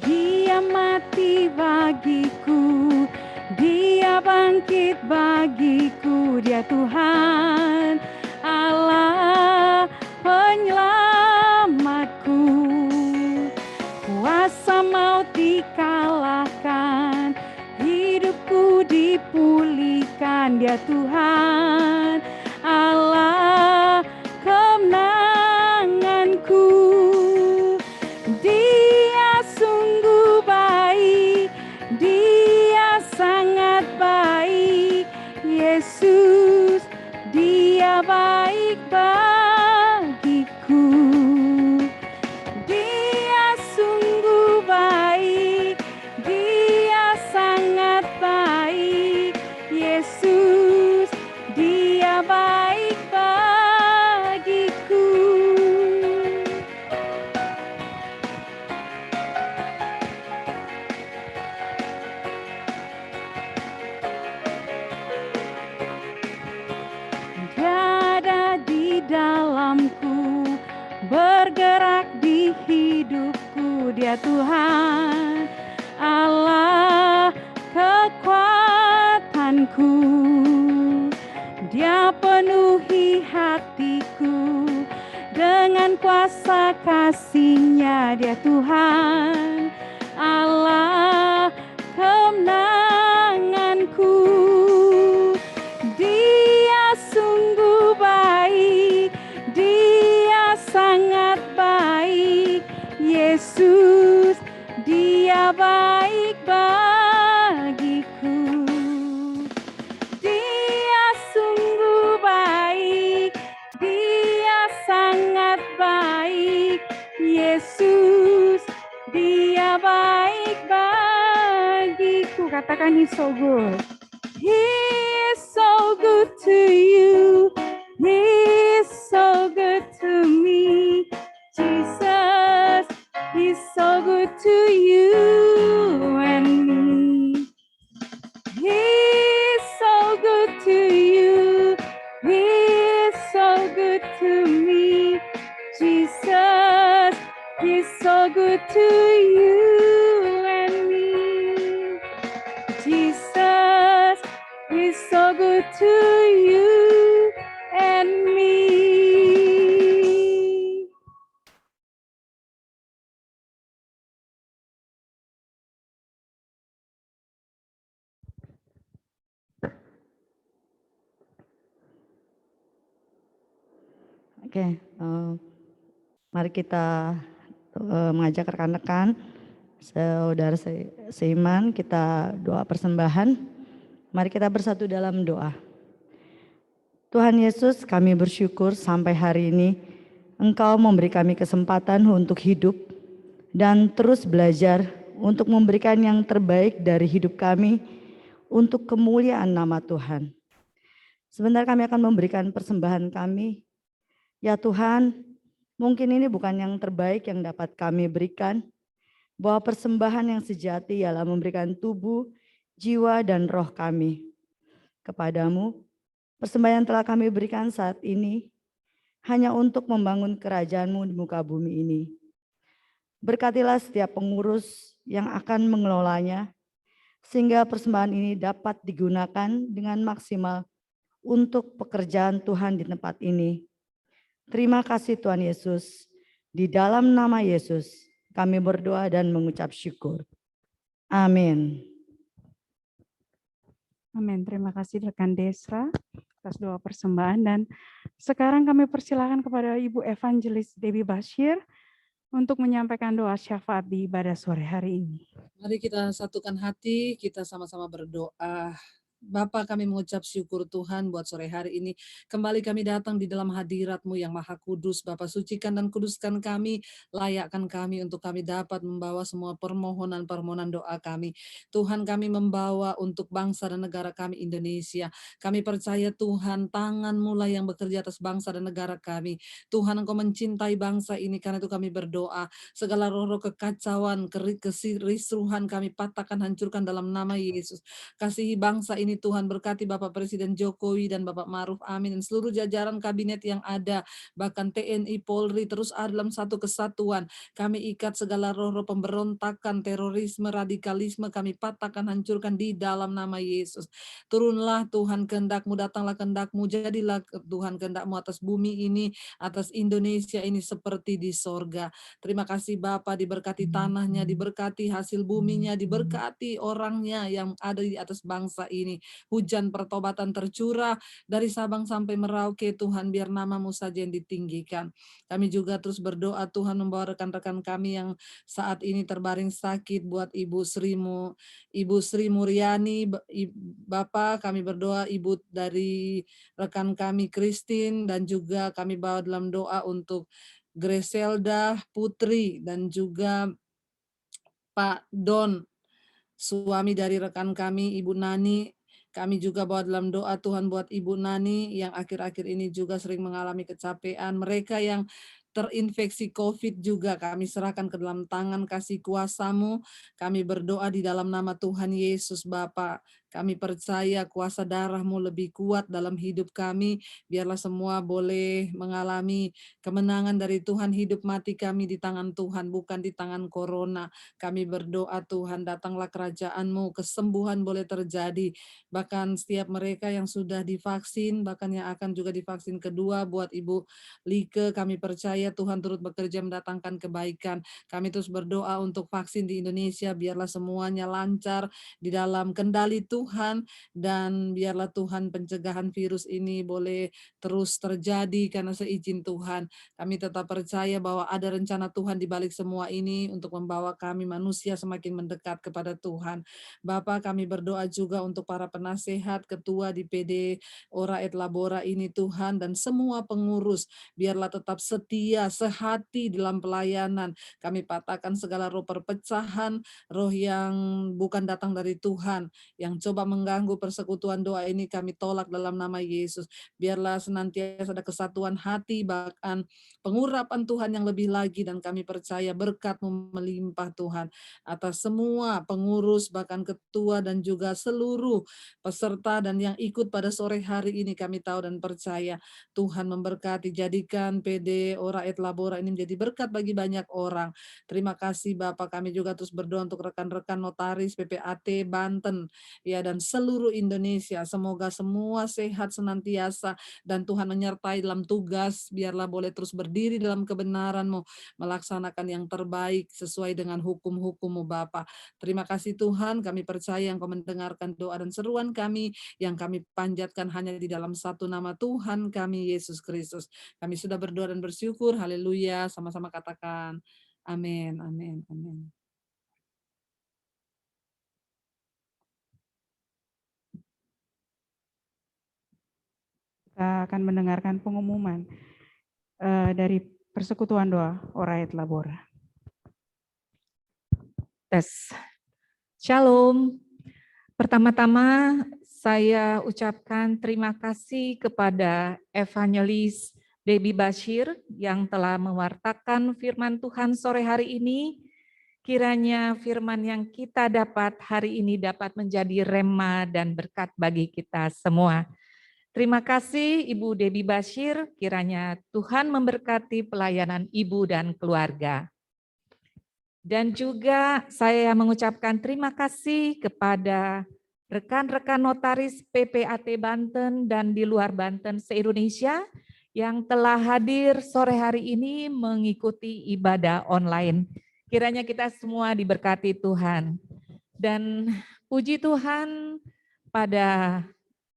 Dia mati bagiku, Dia bangkit bagiku, Dia Tuhan Allah Dia Tuhan Allah kemenanganku. Dia sungguh baik, Dia sangat baik. Yesus, Dia baik bagiku. Dia sungguh baik, Dia sangat baik. Yesus, Dia baik bagiku. Dia ada di dalamku, bergerak di hidupku. Dia Tuhan Allah kekuatanku. Dia penuhi hatiku dengan kuasa kasih-Nya. Dia Tuhan Allah kemenanganku. Dia sungguh baik, Dia sangat baik. Yesus, Dia baik bagiku. Dia sungguh baik, Dia sangat baik. Yesus, Dia baik bagiku. Katakan, He's so good. He is so good to you. He is so good to me. Jesus, He's so good to you and me. He is so good to you. He is so good to me. Jesus, He's so good to you and me. Jesus, He's so good to you and me. Oke, mari kita mengajak rekan-rekan, saudara seiman, kita doa persembahan. Mari kita bersatu dalam doa. Tuhan Yesus, kami bersyukur sampai hari ini Engkau memberi kami kesempatan untuk hidup dan terus belajar untuk memberikan yang terbaik dari hidup kami untuk kemuliaan nama Tuhan. Sebentar kami akan memberikan persembahan kami. Ya Tuhan, mungkin ini bukan yang terbaik yang dapat kami berikan, bahwa persembahan yang sejati ialah memberikan tubuh, jiwa, dan roh kami kepadamu. Persembahan yang telah kami berikan saat ini hanya untuk membangun kerajaan-Mu di muka bumi ini. Berkatilah setiap pengurus yang akan mengelolanya, sehingga persembahan ini dapat digunakan dengan maksimal untuk pekerjaan Tuhan di tempat ini. Terima kasih Tuhan Yesus. Di dalam nama Yesus kami berdoa dan mengucap syukur. Amin. Amin. Terima kasih rekan Desra atas doa persembahan, dan sekarang kami persilakan kepada Ibu Evangelis Debbie Bashir untuk menyampaikan doa syafaat di ibadah sore hari ini. Mari kita satukan hati, kita sama-sama berdoa. Bapa, kami mengucap syukur Tuhan buat sore hari ini. Kembali kami datang di dalam hadirat-Mu yang Maha Kudus. Bapa, sucikan dan kuduskan kami, layakkan kami untuk kami dapat membawa semua permohonan-permohonan doa kami. Tuhan, kami membawa untuk bangsa dan negara kami Indonesia. Kami percaya Tuhan, tangan-Mu lah yang bekerja atas bangsa dan negara kami. Tuhan, Engkau mencintai bangsa ini, karena itu kami berdoa. Segala roh-roh kekacauan, kerisruhan kami patahkan, hancurkan dalam nama Yesus. Kasihi bangsa ini Tuhan, berkati Bapak Presiden Jokowi dan Bapak Ma'ruf Amin dan seluruh jajaran kabinet yang ada, bahkan TNI, Polri, terus ada dalam satu kesatuan. Kami ikat segala roh-roh pemberontakan, terorisme, radikalisme, kami patahkan, hancurkan di dalam nama Yesus. Turunlah Tuhan kehendak-Mu, datanglah kehendak-Mu, jadilah Tuhan kehendak-Mu atas bumi ini, atas Indonesia ini seperti di sorga. Terima kasih Bapa, diberkati tanahnya, diberkati hasil buminya, diberkati orangnya yang ada di atas bangsa ini. kami. Hujan pertobatan tercurah dari Sabang sampai Merauke, Tuhan, biar nama-Mu saja yang ditinggikan. Kami juga terus berdoa, Tuhan, membawa rekan-rekan kami yang saat ini terbaring sakit, buat Ibu Sri Muryani, Bapak, kami berdoa Ibu dari rekan kami Christine, dan juga kami bawa dalam doa untuk Greselda Putri, dan juga Pak Don, suami dari rekan kami Ibu Nani. Kami juga bawa dalam doa, Tuhan, buat Ibu Nani yang akhir-akhir ini juga sering mengalami kecapean. Mereka yang terinfeksi COVID juga kami serahkan ke dalam tangan kasih kuasa-Mu. Kami berdoa di dalam nama Tuhan Yesus, Bapa. Kami percaya kuasa darah-Mu lebih kuat dalam hidup kami. Biarlah semua boleh mengalami kemenangan dari Tuhan. Hidup mati kami di tangan Tuhan, bukan di tangan corona. Kami berdoa, Tuhan, datanglah kerajaan-Mu, kesembuhan boleh terjadi. Bahkan setiap mereka yang sudah divaksin, bahkan yang akan juga divaksin kedua, buat Ibu Like, kami percaya Tuhan turut bekerja mendatangkan kebaikan. Kami terus berdoa untuk vaksin di Indonesia, biarlah semuanya lancar di dalam kendali Tuhan, dan biarlah Tuhan pencegahan virus ini boleh terus terjadi karena seizin Tuhan. Kami tetap percaya bahwa ada rencana Tuhan di balik semua ini untuk membawa kami manusia semakin mendekat kepada Tuhan. Bapa, kami berdoa juga untuk para penasehat, ketua di PD Ora et Labora ini, Tuhan, dan semua pengurus, biarlah tetap setia, sehati dalam pelayanan. Kami patahkan segala roh perpecahan, roh yang bukan datang dari Tuhan, yang coba mengganggu persekutuan doa ini kami tolak dalam nama Yesus. Biarlah senantiasa ada kesatuan hati, bahkan pengurapan Tuhan yang lebih lagi, dan kami percaya berkat-Mu melimpah, Tuhan, atas semua pengurus, bahkan ketua, dan juga seluruh peserta dan yang ikut pada sore hari ini. Kami tahu dan percaya Tuhan memberkati, jadikan PD Ora et Labora ini menjadi berkat bagi banyak orang. Terima kasih Bapak. Kami juga terus berdoa untuk rekan-rekan notaris PPAT Banten, ya, dan seluruh Indonesia. Semoga semua sehat senantiasa, dan Tuhan menyertai dalam tugas. Biarlah boleh terus berdiri dalam kebenaran-Mu, melaksanakan yang terbaik sesuai dengan hukum-hukum-Mu, Bapa. Terima kasih Tuhan, kami percaya Engkau mendengarkan doa dan seruan kami yang kami panjatkan hanya di dalam satu nama Tuhan kami, Yesus Kristus. Kami sudah berdoa dan bersyukur. Haleluya. Sama-sama katakan amin, amin, amin. Kita akan mendengarkan pengumuman dari Persekutuan Doa Ora et Labora. Tes. Shalom. Pertama-tama saya ucapkan terima kasih kepada Evangelis Debbie Bashir yang telah mewartakan firman Tuhan sore hari ini. Kiranya firman yang kita dapat hari ini dapat menjadi rema dan berkat bagi kita semua. Terima kasih Ibu Debbie Bashir, kiranya Tuhan memberkati pelayanan Ibu dan keluarga. Dan juga saya mengucapkan terima kasih kepada rekan-rekan notaris PPAT Banten dan di luar Banten se-Indonesia yang telah hadir sore hari ini mengikuti ibadah online. Kiranya kita semua diberkati Tuhan. Dan puji Tuhan, pada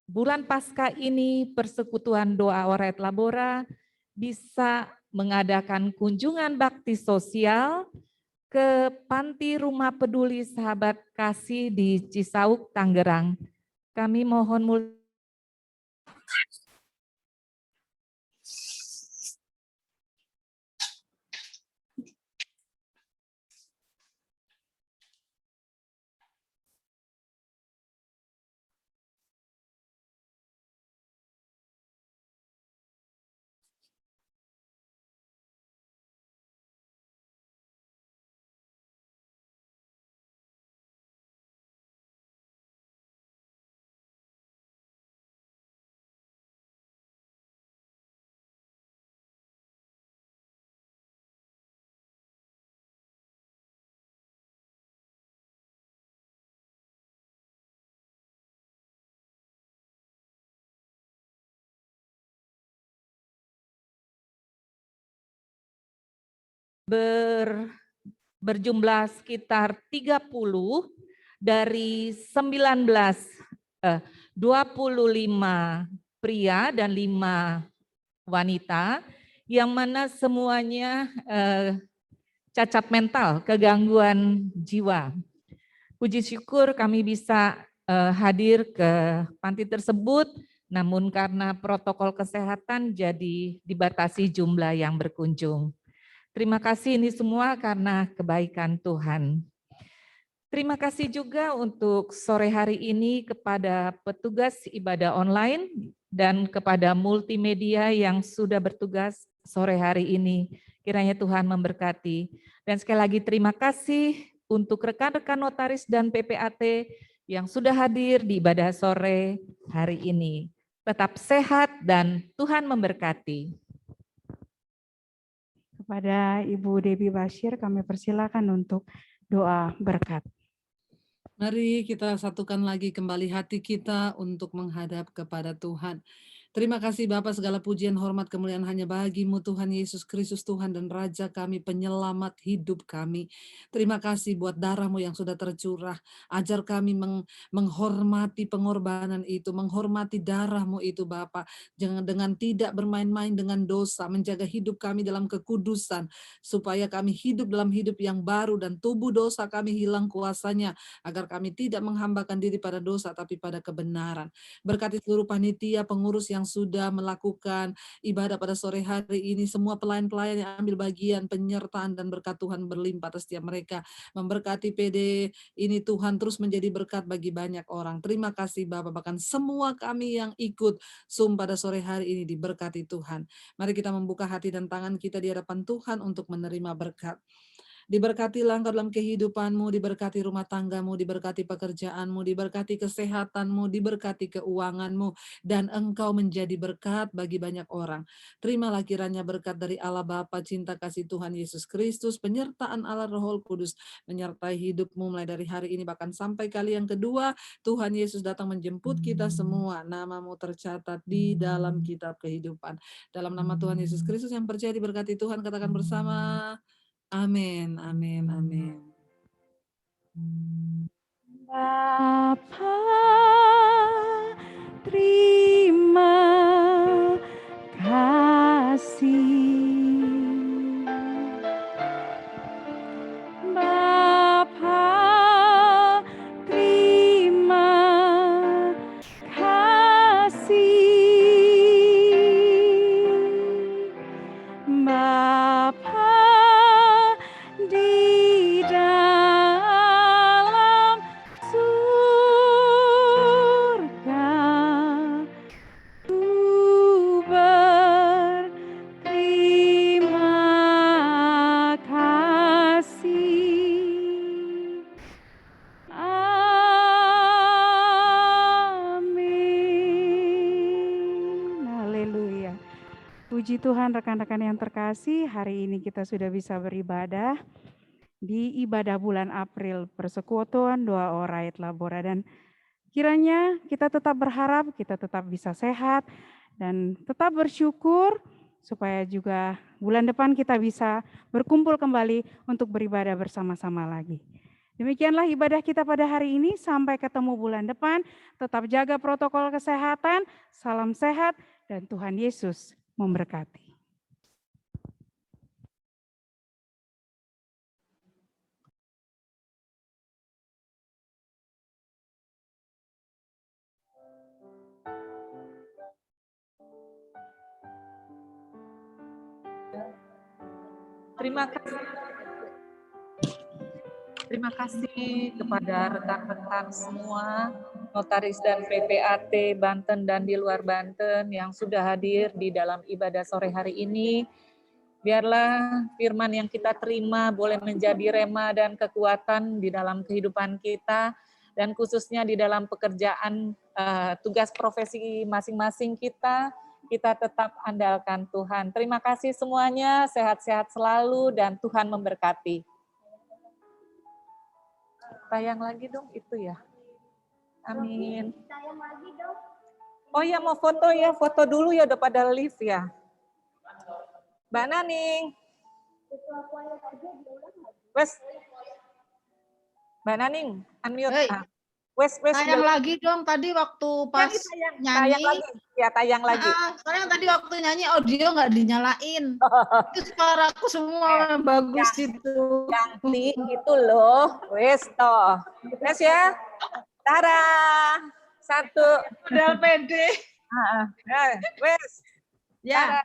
bulan Paskah ini Persekutuan Doa Ora et Labora bisa mengadakan kunjungan bakti sosial ke Panti Rumah Peduli Sahabat Kasih di Cisauk, Tangerang. Kami mohon berjumlah sekitar 30 dari 19 25 pria dan 5 wanita, yang mana semuanya cacat mental, kegangguan jiwa. Puji syukur kami bisa hadir ke panti tersebut, namun karena protokol kesehatan jadi dibatasi jumlah yang berkunjung. Terima kasih ini semua karena kebaikan Tuhan. Terima kasih juga untuk sore hari ini kepada petugas ibadah online dan kepada multimedia yang sudah bertugas sore hari ini. Kiranya Tuhan memberkati. Dan sekali lagi terima kasih untuk rekan-rekan notaris dan PPAT yang sudah hadir di ibadah sore hari ini. Tetap sehat dan Tuhan memberkati. Kepada Ibu Debbie Bashir kami persilakan untuk doa berkat. Mari kita satukan lagi kembali hati kita untuk menghadap kepada Tuhan. Terima kasih Bapa, segala pujian, hormat, kemuliaan hanya bagi-Mu Tuhan Yesus Kristus, Tuhan dan Raja kami, penyelamat hidup kami. Terima kasih buat darah-Mu yang sudah tercurah. Ajar kami menghormati pengorbanan itu, menghormati darah-Mu itu Bapa. Jangan dengan tidak bermain-main dengan dosa, menjaga hidup kami dalam kekudusan, supaya kami hidup dalam hidup yang baru dan tubuh dosa kami hilang kuasanya, agar kami tidak menghambakan diri pada dosa tapi pada kebenaran. Berkati seluruh panitia, pengurus yang sudah melakukan ibadah pada sore hari ini, semua pelayan-pelayan yang ambil bagian, penyertaan dan berkat Tuhan berlimpah atas setiap mereka. Memberkati PD ini Tuhan terus menjadi berkat bagi banyak orang. Terima kasih Bapak, bahkan semua kami yang ikut Zoom pada sore hari ini diberkati Tuhan. Mari kita membuka hati dan tangan kita di hadapan Tuhan untuk menerima berkat. Diberkatilah engkau dalam kehidupanmu, diberkati rumah tanggamu, diberkati pekerjaanmu, diberkati kesehatanmu, diberkati keuanganmu, dan engkau menjadi berkat bagi banyak orang. Terimalah kiranya berkat dari Allah Bapa, cinta kasih Tuhan Yesus Kristus, penyertaan Allah Roh Kudus, menyertai hidupmu mulai dari hari ini bahkan sampai kali yang kedua, Tuhan Yesus datang menjemput kita semua, namamu tercatat di dalam kitab kehidupan. Dalam nama Tuhan Yesus Kristus yang percaya diberkati Tuhan, katakan bersama, amin, amin, amin. Bapa, terima kasih. Bapa, terima kasih. Bapa di dalam surga, ku berterima kasih. Amin. Haleluya. Puji Tuhan rekan-rekan yang terkasih, hari ini kita sudah bisa beribadah di ibadah bulan April, persekutuan doa Orait Labora, dan kiranya kita tetap berharap, kita tetap bisa sehat dan tetap bersyukur supaya juga bulan depan kita bisa berkumpul kembali untuk beribadah bersama-sama lagi. Demikianlah ibadah kita pada hari ini, sampai ketemu bulan depan, tetap jaga protokol kesehatan, salam sehat, dan Tuhan Yesus memberkati. Terima kasih kepada rekan-rekan semua, notaris dan PPAT Banten dan di luar Banten yang sudah hadir di dalam ibadah sore hari ini. Biarlah firman yang kita terima boleh menjadi rema dan kekuatan di dalam kehidupan kita, dan khususnya di dalam pekerjaan tugas profesi masing-masing kita tetap andalkan Tuhan. Terima kasih semuanya, sehat-sehat selalu dan Tuhan memberkati. Tayang lagi dong itu ya. Amin. Oh ya, mau foto ya, foto dulu ya, udah pada live ya. Mbak Naning. Wes. Mbak Naning, unmute. Wes Tayang lagi dong tadi waktu pas tayang nyanyi. lagi. Ya, tayang lagi. Soalnya tadi waktu nyanyi audio nggak dinyalain. Itu suaraku semua bagus itu. Ganti itu loh. Wes toh. Wes ya. Tara. Satu. Modal pede. Wes. Ya.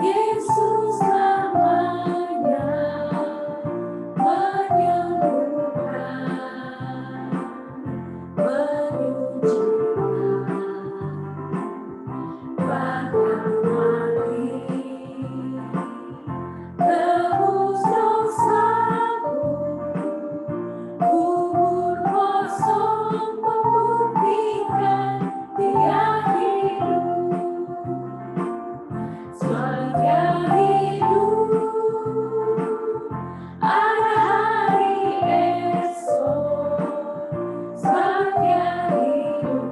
Yesus namanya menyembuhkan, menyucikan, bahkan mati. Tebus dosaku, kubur kosong membuktikan Dia hidup. Setia hidup, ada hari esok. Setia hidup,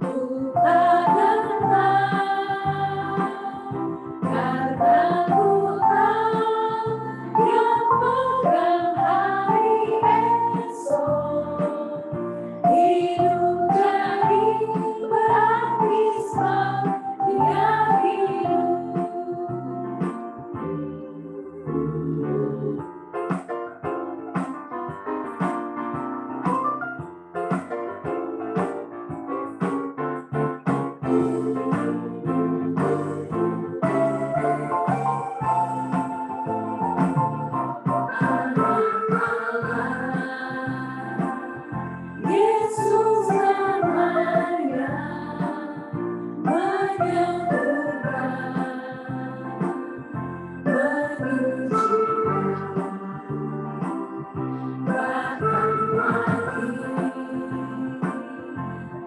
ku tak gentar, karena ku tahu Yang pegang hari esok. Hidup jadi berarti Dia hidup. Yesus namanya menyembuhkan, menyucikan, bahkan mati.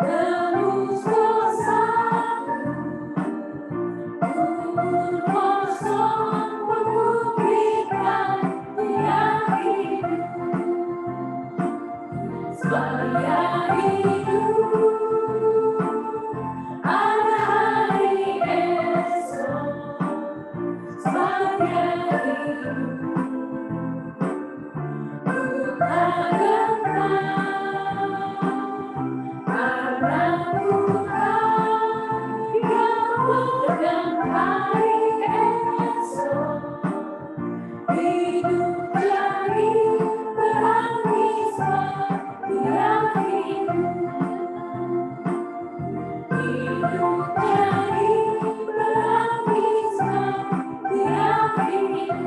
Tebus dosaku, kubur kosong membuktikan Dia hidup. Setia hidup, ada hari esok. Setia hidup, ku tak gentar, karena ku tahu Yang pegang hari esok. Hidup jadi berarti Dia hidup. Hidup jadi berarti Dia hidup.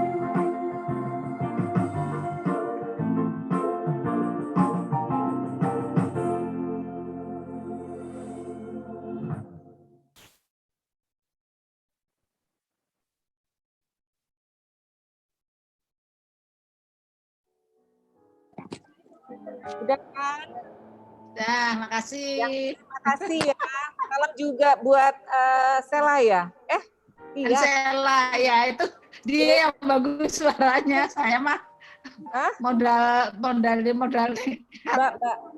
Udah kan? Dah, makasih. Terima kasih ya. Salam juga buat Sela ya. Iya. Sela ya, itu dia yang bagus suaranya. Saya mah modal nekat.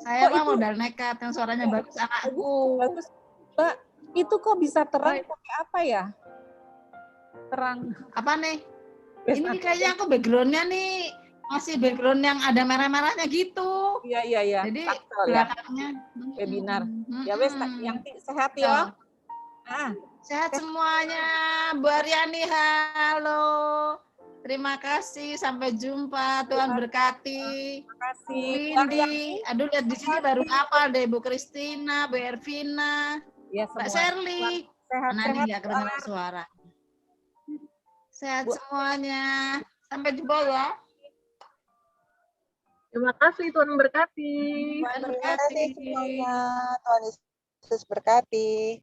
Saya mah modal nekat yang suaranya bagus anakku. Bagus. Mbak, itu kok bisa terang pakai apa ya? Terang. Apa nih? Ini kayaknya aku backgroundnya nih masih background yang ada merah-merahnya gitu. Iya. Jadi Taksel, belakangnya webinar. Ya wes, yang sehat ya. Sehat semuanya. Bu Aryani, halo. Terima kasih, sampai jumpa. Tuhan berkati. Terima kasih. Windy, aduh lihat di sini baru hafal deh, Bu Kristina, Bu Ervina, ya, Mbak Sherly. Mana nih nggak kedengaran suara. Sehat semuanya. Sampai jumpa ya. Terima kasih, Tuhan berkati. Tuhan berkati. Semuanya, Tuhan Yesus berkati.